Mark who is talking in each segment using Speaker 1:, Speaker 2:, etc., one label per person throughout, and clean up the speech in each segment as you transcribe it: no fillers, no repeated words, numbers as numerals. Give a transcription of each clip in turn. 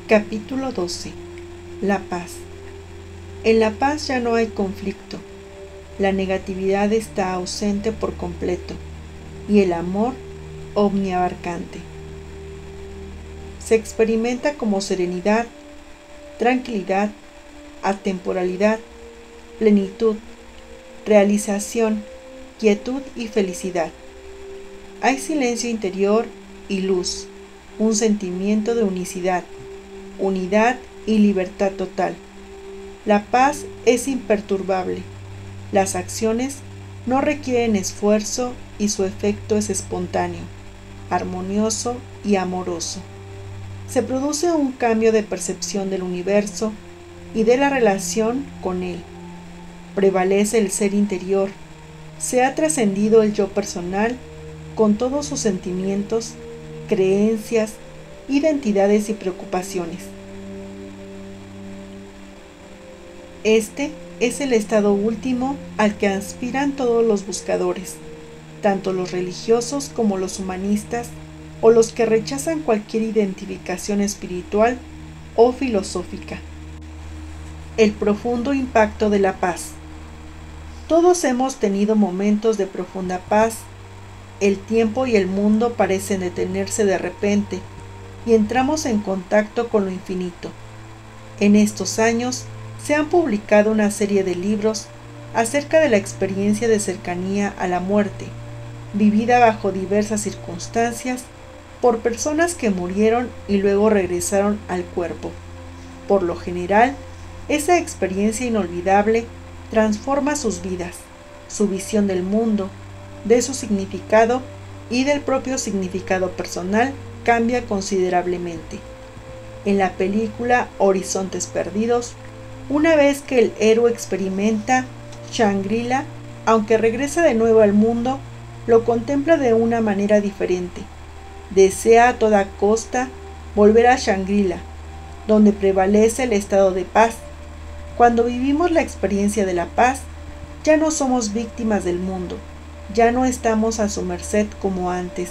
Speaker 1: Capítulo 12. La paz. En la paz ya no hay conflicto. La negatividad está ausente por completo y el amor omniabarcante. Se experimenta como serenidad, tranquilidad, atemporalidad, plenitud, realización, quietud y felicidad. Hay silencio interior y luz, un sentimiento de unicidad, unidad y libertad total. La paz es imperturbable. Las acciones no requieren esfuerzo y su efecto es espontáneo, armonioso y amoroso. Se produce un cambio de percepción del universo y de la relación con él. Prevalece el ser interior. Se ha trascendido el yo personal con todos sus sentimientos, creencias, identidades y preocupaciones. Este es el estado último al que aspiran todos los buscadores, tanto los religiosos como los humanistas o los que rechazan cualquier identificación espiritual o filosófica. El profundo impacto de la paz. Todos hemos tenido momentos de profunda paz. El tiempo y el mundo parecen detenerse de repente y entramos en contacto con lo infinito. En estos años se han publicado una serie de libros acerca de la experiencia de cercanía a la muerte, vivida bajo diversas circunstancias por personas que murieron y luego regresaron al cuerpo. Por lo general, esa experiencia inolvidable transforma sus vidas, su visión del mundo, de su significado y del propio significado personal cambia considerablemente. En la película Horizontes Perdidos, una vez que el héroe experimenta Shangri-La, aunque regresa de nuevo al mundo, lo contempla de una manera diferente. Desea a toda costa volver a Shangri-La, donde prevalece el estado de paz. Cuando vivimos la experiencia de la paz, ya no somos víctimas del mundo, ya no estamos a su merced como antes,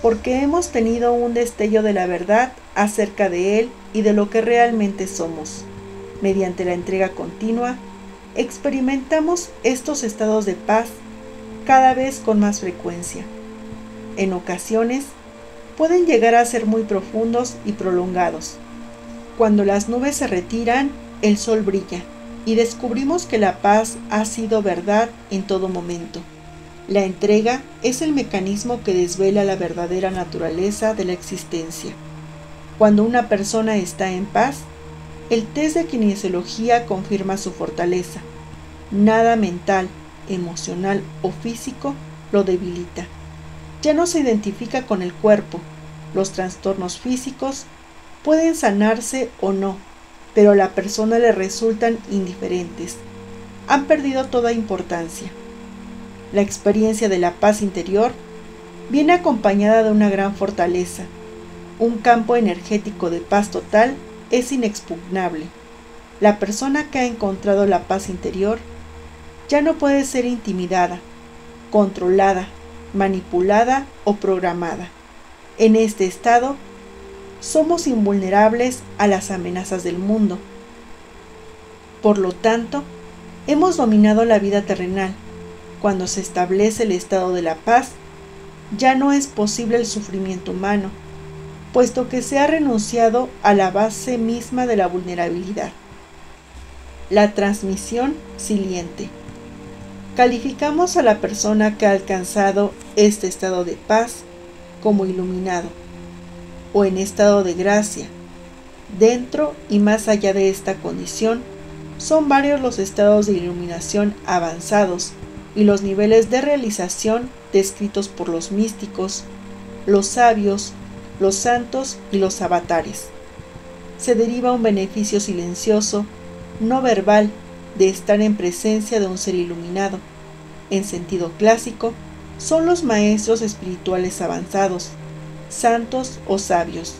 Speaker 1: porque hemos tenido un destello de la verdad acerca de él y de lo que realmente somos. Mediante la entrega continua, experimentamos estos estados de paz cada vez con más frecuencia. En ocasiones, pueden llegar a ser muy profundos y prolongados. Cuando las nubes se retiran, el sol brilla y descubrimos que la paz ha sido verdad en todo momento. La entrega es el mecanismo que desvela la verdadera naturaleza de la existencia. Cuando una persona está en paz, el test de kinesiología confirma su fortaleza. Nada mental, emocional o físico lo debilita. Ya no se identifica con el cuerpo. Los trastornos físicos pueden sanarse o no, pero a la persona le resultan indiferentes. Han perdido toda importancia. La experiencia de la paz interior viene acompañada de una gran fortaleza. Un campo energético de paz total es inexpugnable. La persona que ha encontrado la paz interior ya no puede ser intimidada, controlada, manipulada o programada. En este estado, somos invulnerables a las amenazas del mundo. Por lo tanto, hemos dominado la vida terrenal. Cuando se establece el estado de la paz, ya no es posible el sufrimiento humano, puesto que se ha renunciado a la base misma de la vulnerabilidad. La transmisión siliente. Calificamos a la persona que ha alcanzado este estado de paz como iluminado o en estado de gracia. Dentro y más allá de esta condición, son varios los estados de iluminación avanzados y los niveles de realización descritos por los místicos, los sabios, los santos y los avatares. Se deriva un beneficio silencioso, no verbal, de estar en presencia de un ser iluminado. En sentido clásico, son los maestros espirituales avanzados, santos o sabios.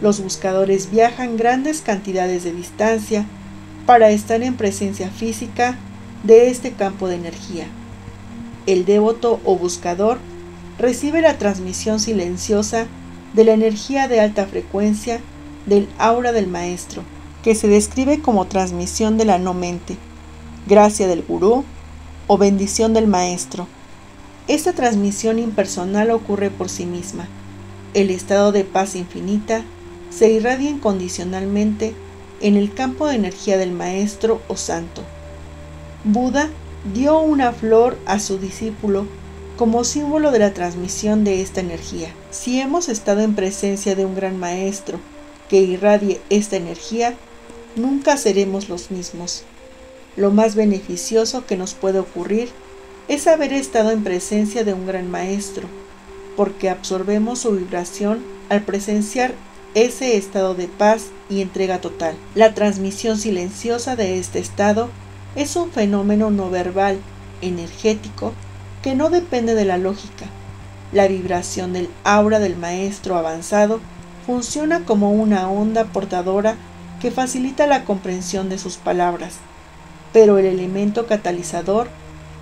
Speaker 1: Los buscadores viajan grandes cantidades de distancia para estar en presencia física de este campo de energía. El devoto o buscador recibe la transmisión silenciosa de la energía de alta frecuencia del aura del maestro, que se describe como transmisión de la no mente, gracia del gurú o bendición del maestro. Esta transmisión impersonal ocurre por sí misma. El estado de paz infinita se irradia incondicionalmente en el campo de energía del maestro o santo. Buda dio una flor a su discípulo como símbolo de la transmisión de esta energía. Si hemos estado en presencia de un gran maestro que irradie esta energía, nunca seremos los mismos. Lo más beneficioso que nos puede ocurrir es haber estado en presencia de un gran maestro, porque absorbemos su vibración al presenciar ese estado de paz y entrega total. La transmisión silenciosa de este estado es un fenómeno no verbal, energético, que no depende de la lógica. La vibración del aura del maestro avanzado funciona como una onda portadora que facilita la comprensión de sus palabras, pero el elemento catalizador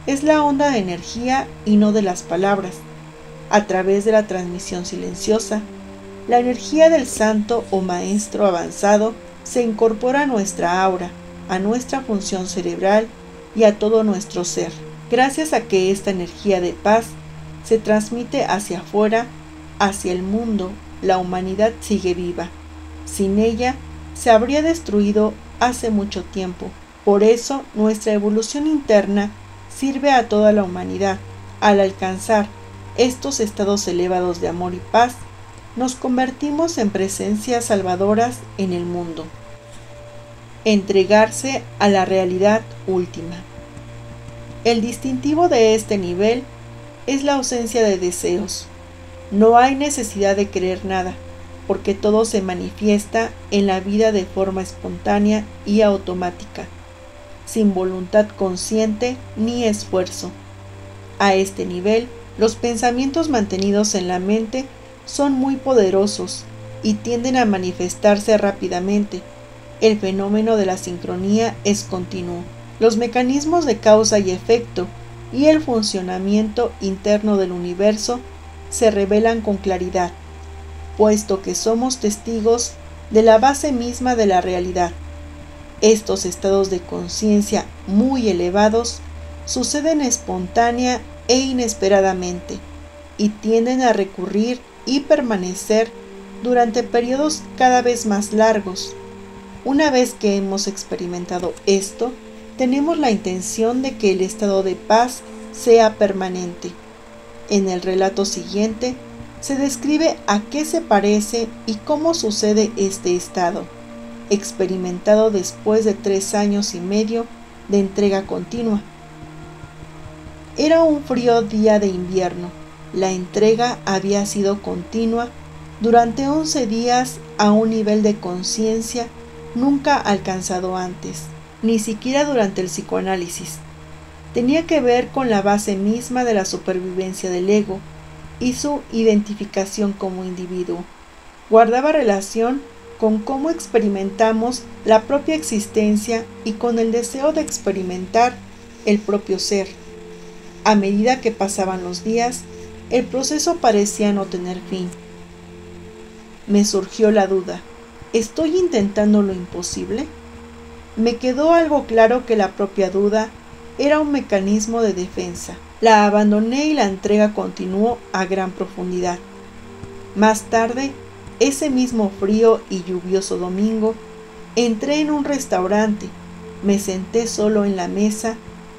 Speaker 1: es la onda de energía y no de las palabras. A través de la transmisión silenciosa, la energía del santo o maestro avanzado se incorpora a nuestra aura, a nuestra función cerebral y a todo nuestro ser. Gracias a que esta energía de paz se transmite hacia afuera, hacia el mundo, la humanidad sigue viva. Sin ella, se habría destruido hace mucho tiempo. Por eso, nuestra evolución interna sirve a toda la humanidad. Al alcanzar estos estados elevados de amor y paz, nos convertimos en presencias salvadoras en el mundo. Entregarse a la realidad última. El distintivo de este nivel es la ausencia de deseos. No hay necesidad de querer nada, porque todo se manifiesta en la vida de forma espontánea y automática, sin voluntad consciente ni esfuerzo. A este nivel, los pensamientos mantenidos en la mente son muy poderosos y tienden a manifestarse rápidamente. El fenómeno de la sincronía es continuo. Los mecanismos de causa y efecto y el funcionamiento interno del universo se revelan con claridad, puesto que somos testigos de la base misma de la realidad. Estos estados de conciencia muy elevados suceden espontánea e inesperadamente y tienden a recurrir y permanecer durante periodos cada vez más largos. Una vez que hemos experimentado esto, tenemos la intención de que el estado de paz sea permanente. En el relato siguiente se describe a qué se parece y cómo sucede este estado, experimentado después de 3 años y medio de entrega continua. Era un frío día de invierno. La entrega había sido continua durante 11 días a un nivel de conciencia nunca alcanzado antes, ni siquiera durante el psicoanálisis. Tenía que ver con la base misma de la supervivencia del ego y su identificación como individuo. Guardaba relación con cómo experimentamos la propia existencia y con el deseo de experimentar el propio ser. A medida que pasaban los días, el proceso parecía no tener fin. Me surgió la duda: ¿estoy intentando lo imposible? Me quedó algo claro que la propia duda era un mecanismo de defensa. La abandoné y la entrega continuó a gran profundidad. Más tarde, ese mismo frío y lluvioso domingo, entré en un restaurante, me senté solo en la mesa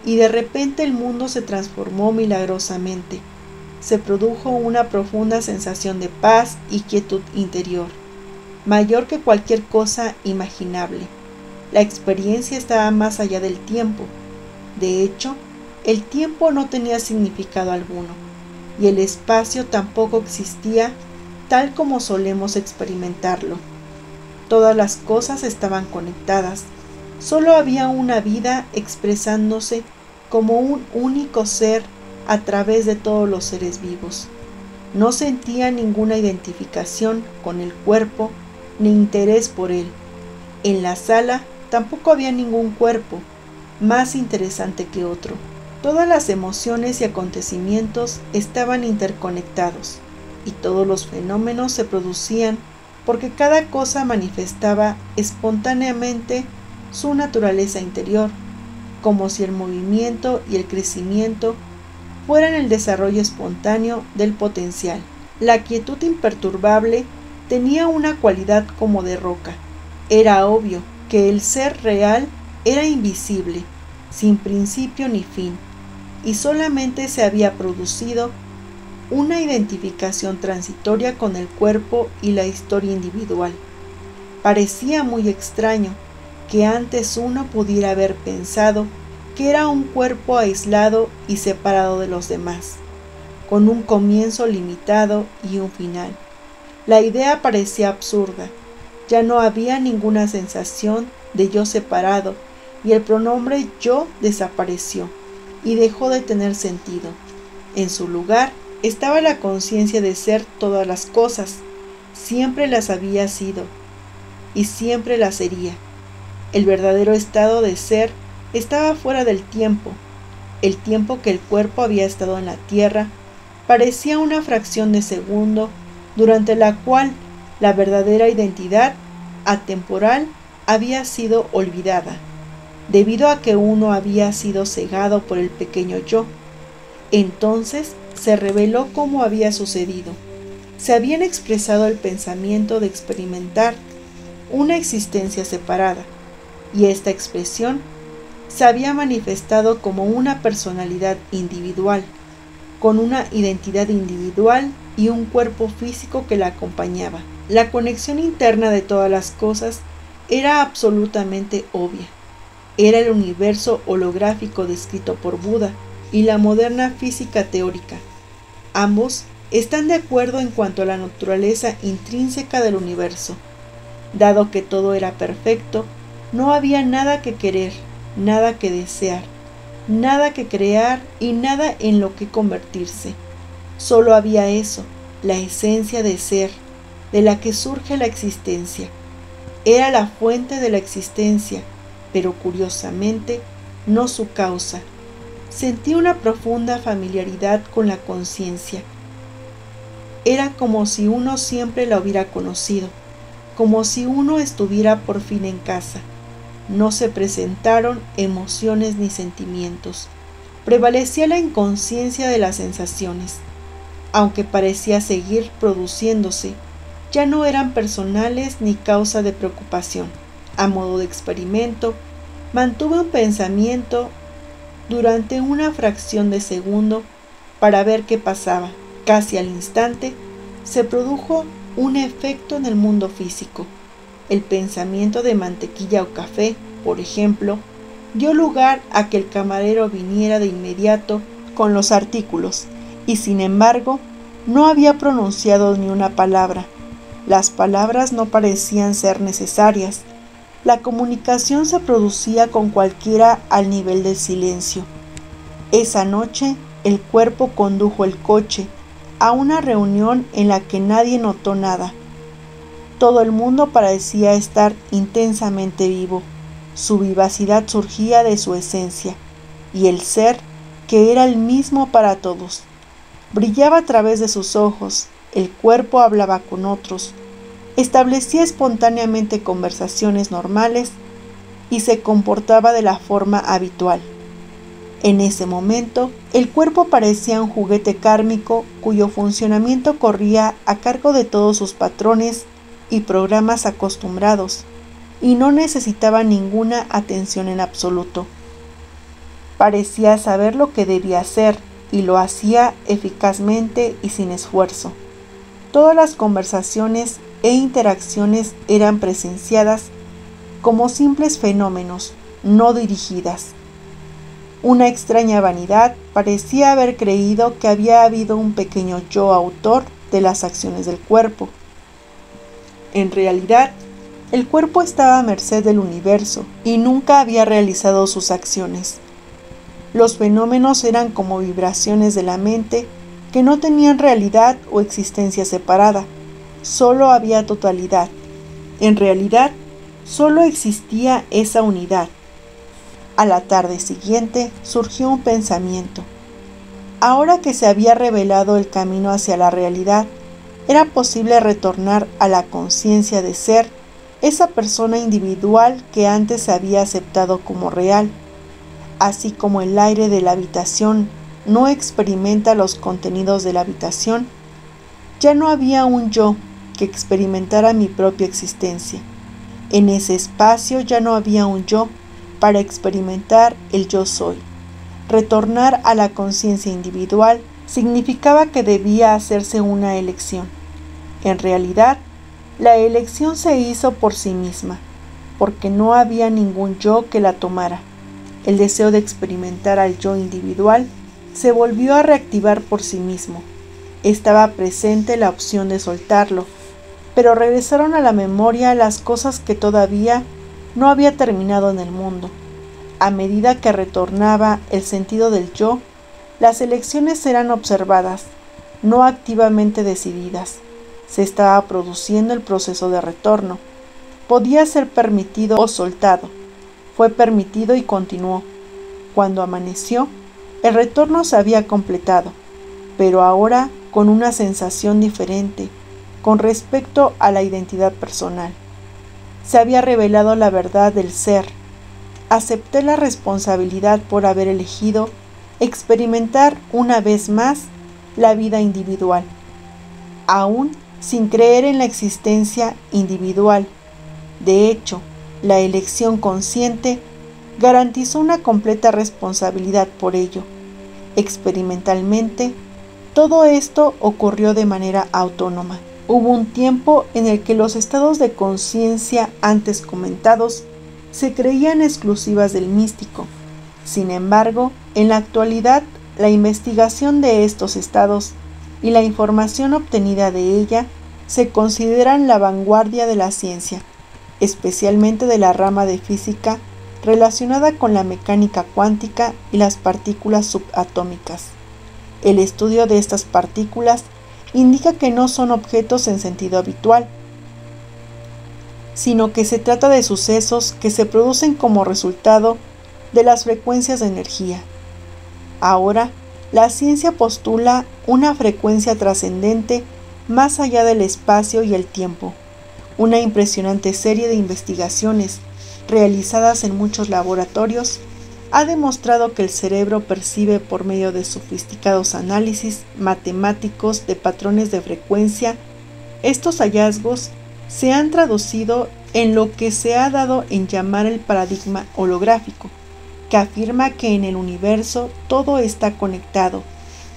Speaker 1: y de repente el mundo se transformó milagrosamente. Se produjo una profunda sensación de paz y quietud interior, mayor que cualquier cosa imaginable. La experiencia estaba más allá del tiempo. De hecho, el tiempo no tenía significado alguno, y el espacio tampoco existía tal como solemos experimentarlo. Todas las cosas estaban conectadas. Solo había una vida expresándose como un único ser a través de todos los seres vivos. No sentía ninguna identificación con el cuerpo ni interés por él. En la sala tampoco había ningún cuerpo más interesante que otro. Todas las emociones y acontecimientos estaban interconectados y todos los fenómenos se producían porque cada cosa manifestaba espontáneamente su naturaleza interior, como si el movimiento y el crecimiento fueran el desarrollo espontáneo del potencial. La quietud imperturbable tenía una cualidad como de roca. Era obvio que el ser real era invisible, sin principio ni fin, y solamente se había producido una identificación transitoria con el cuerpo y la historia individual. Parecía muy extraño que antes uno pudiera haber pensado que era un cuerpo aislado y separado de los demás, con un comienzo limitado y un final. La idea parecía absurda. Ya no había ninguna sensación de yo separado y el pronombre yo desapareció y dejó de tener sentido. En su lugar estaba la conciencia de ser todas las cosas. Siempre las había sido y siempre las sería. El verdadero estado de ser estaba fuera del tiempo. El tiempo que el cuerpo había estado en la tierra parecía una fracción de segundo durante la cual la verdadera identidad atemporal había sido olvidada, debido a que uno había sido cegado por el pequeño yo. Entonces se reveló cómo había sucedido. Se habían expresado el pensamiento de experimentar una existencia separada, y esta expresión se había manifestado como una personalidad individual, con una identidad individual y un cuerpo físico que la acompañaba. La conexión interna de todas las cosas era absolutamente obvia. Era el universo holográfico descrito por Buda y la moderna física teórica. Ambos están de acuerdo en cuanto a la naturaleza intrínseca del universo. Dado que todo era perfecto, no había nada que querer, nada que desear, nada que crear y nada en lo que convertirse. Solo había eso, la esencia de ser, de la que surge la existencia. Era la fuente de la existencia, pero curiosamente no su causa. Sentí una profunda familiaridad con la conciencia. Era como si uno siempre la hubiera conocido, como si uno estuviera por fin en casa. No se presentaron emociones ni sentimientos. Prevalecía la inconsciencia de las sensaciones. Aunque parecía seguir produciéndose, ya no eran personales ni causa de preocupación. A modo de experimento, mantuve un pensamiento durante una fracción de segundo para ver qué pasaba. Casi al instante, se produjo un efecto en el mundo físico. El pensamiento de mantequilla o café, por ejemplo, dio lugar a que el camarero viniera de inmediato con los artículos, y sin embargo, no había pronunciado ni una palabra. Las palabras no parecían ser necesarias. La comunicación se producía con cualquiera al nivel del silencio. Esa noche, el cuerpo condujo el coche a una reunión en la que nadie notó nada. Todo el mundo parecía estar intensamente vivo. Su vivacidad surgía de su esencia, y el ser, que era el mismo para todos, brillaba a través de sus ojos. El cuerpo hablaba con otros, establecía espontáneamente conversaciones normales y se comportaba de la forma habitual. En ese momento, el cuerpo parecía un juguete kármico cuyo funcionamiento corría a cargo de todos sus patrones y programas acostumbrados, y no necesitaba ninguna atención en absoluto. Parecía saber lo que debía hacer, y lo hacía eficazmente y sin esfuerzo. Todas las conversaciones e interacciones eran presenciadas como simples fenómenos, no dirigidas. Una extraña vanidad parecía haber creído que había habido un pequeño yo autor de las acciones del cuerpo. En realidad, el cuerpo estaba a merced del universo y nunca había realizado sus acciones. Los fenómenos eran como vibraciones de la mente que no tenían realidad o existencia separada. Solo había totalidad. En realidad, solo existía esa unidad. A la tarde siguiente surgió un pensamiento. Ahora que se había revelado el camino hacia la realidad, era posible retornar a la conciencia de ser esa persona individual que antes se había aceptado como real. Así como el aire de la habitación no experimenta los contenidos de la habitación, ya no había un yo que experimentara mi propia existencia. En ese espacio ya no había un yo para experimentar el yo soy. Retornar a la conciencia individual significaba que debía hacerse una elección. En realidad, la elección se hizo por sí misma, porque no había ningún yo que la tomara. El deseo de experimentar al yo individual se volvió a reactivar por sí mismo. Estaba presente la opción de soltarlo, pero regresaron a la memoria las cosas que todavía no había terminado en el mundo. A medida que retornaba el sentido del yo, las elecciones eran observadas, no activamente decididas. Se estaba produciendo el proceso de retorno. Podía ser permitido o soltado. Fue permitido y continuó. Cuando amaneció, el retorno se había completado, pero ahora con una sensación diferente con respecto a la identidad personal. Se había revelado la verdad del ser. Acepté la responsabilidad por haber elegido experimentar una vez más la vida individual, aún sin creer en la existencia individual. De hecho, la elección consciente garantizó una completa responsabilidad por ello. Experimentalmente, todo esto ocurrió de manera autónoma. Hubo un tiempo en el que los estados de conciencia antes comentados se creían exclusivas del místico. Sin embargo, en la actualidad, la investigación de estos estados y la información obtenida de ella se consideran la vanguardia de la ciencia, especialmente de la rama de física relacionada con la mecánica cuántica y las partículas subatómicas. El estudio de estas partículas indica que no son objetos en sentido habitual, sino que se trata de sucesos que se producen como resultado de las frecuencias de energía. Ahora, la ciencia postula una frecuencia trascendente más allá del espacio y el tiempo. Una impresionante serie de investigaciones realizadas en muchos laboratorios ha demostrado que el cerebro percibe por medio de sofisticados análisis matemáticos de patrones de frecuencia. Estos hallazgos se han traducido en lo que se ha dado en llamar el paradigma holográfico, que afirma que en el universo todo está conectado,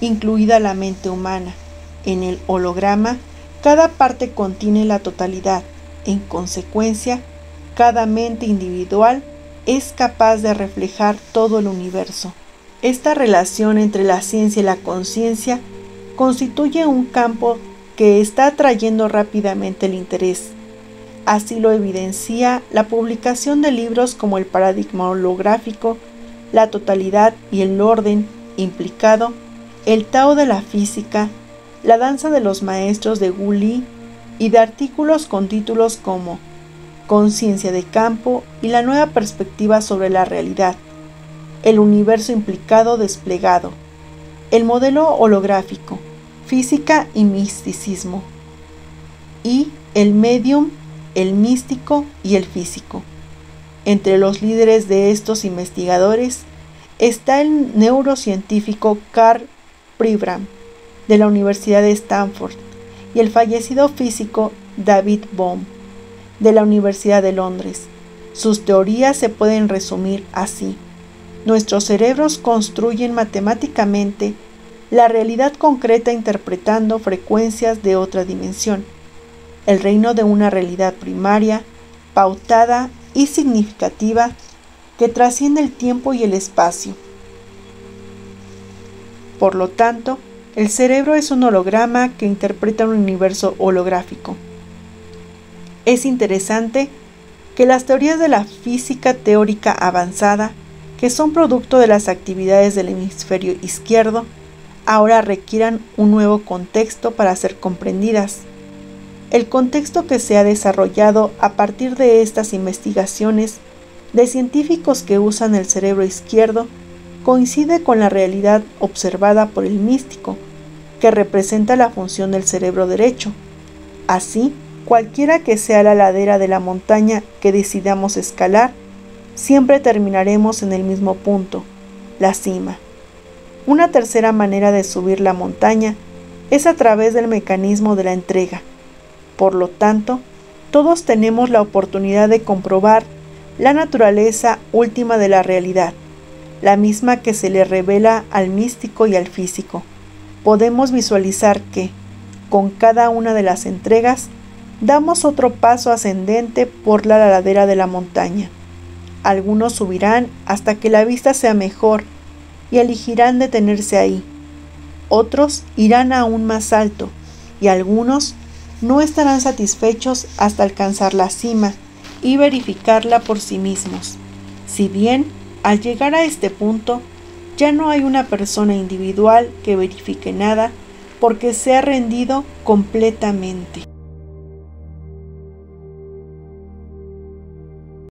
Speaker 1: incluida la mente humana. En el holograma, cada parte contiene la totalidad. En consecuencia, cada mente individual es capaz de reflejar todo el universo. Esta relación entre la ciencia y la conciencia constituye un campo que está atrayendo rápidamente el interés. Así lo evidencia la publicación de libros como El paradigma holográfico, La totalidad y el orden implicado, El Tao de la física, La danza de los maestros de Wu Li, y de artículos con títulos como Conciencia de campo y la nueva perspectiva sobre la realidad, El universo implicado desplegado, El modelo holográfico, Física y misticismo, y El medium, el místico y el físico. Entre los líderes de estos investigadores está el neurocientífico Carl Pribram, de la Universidad de Stanford, y el fallecido físico David Bohm, de la Universidad de Londres. Sus teorías se pueden resumir así: nuestros cerebros construyen matemáticamente la realidad concreta interpretando frecuencias de otra dimensión, el reino de una realidad primaria, pautada y significativa que trasciende el tiempo y el espacio. Por lo tanto, el cerebro es un holograma que interpreta un universo holográfico. Es interesante que las teorías de la física teórica avanzada, que son producto de las actividades del hemisferio izquierdo, ahora requieran un nuevo contexto para ser comprendidas. El contexto que se ha desarrollado a partir de estas investigaciones de científicos que usan el cerebro izquierdo coincide con la realidad observada por el místico, que representa la función del cerebro derecho. Así, cualquiera que sea la ladera de la montaña que decidamos escalar, siempre terminaremos en el mismo punto, la cima. Una tercera manera de subir la montaña es a través del mecanismo de la entrega. Por lo tanto, todos tenemos la oportunidad de comprobar la naturaleza última de la realidad, la misma que se le revela al místico y al físico. Podemos visualizar que, con cada una de las entregas, damos otro paso ascendente por la ladera de la montaña. Algunos subirán hasta que la vista sea mejor y elegirán detenerse ahí. Otros irán aún más alto y algunos no estarán satisfechos hasta alcanzar la cima y verificarla por sí mismos. Si bien, al llegar a este punto, ya no hay una persona individual que verifique nada porque se ha rendido completamente.